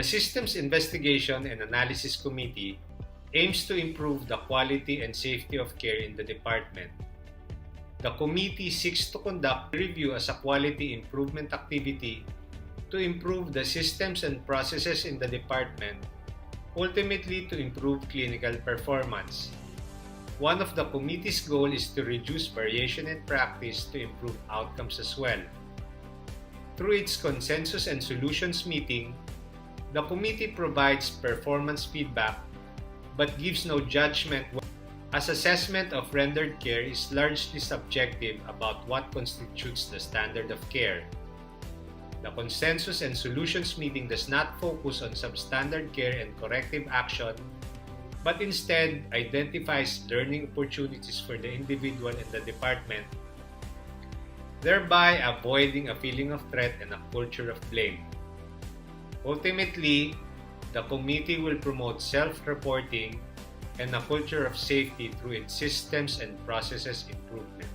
The Systems Investigation and Analysis Committee aims to improve the quality and safety of care in the department. The committee seeks to conduct a review as a quality improvement activity to improve the systems and processes in the department, ultimately to improve clinical performance. One of the committee's goals is to reduce variation in practice to improve outcomes as well. Through its consensus and solutions meeting, the committee provides performance feedback but gives no judgment, as assessment of rendered care is largely subjective about what constitutes the standard of care. The consensus and solutions meeting does not focus on substandard care and corrective action, but instead identifies learning opportunities for the individual and the department, thereby avoiding a feeling of threat and a culture of blame. Ultimately, the committee will promote self-reporting and a culture of safety through its systems and processes improvement.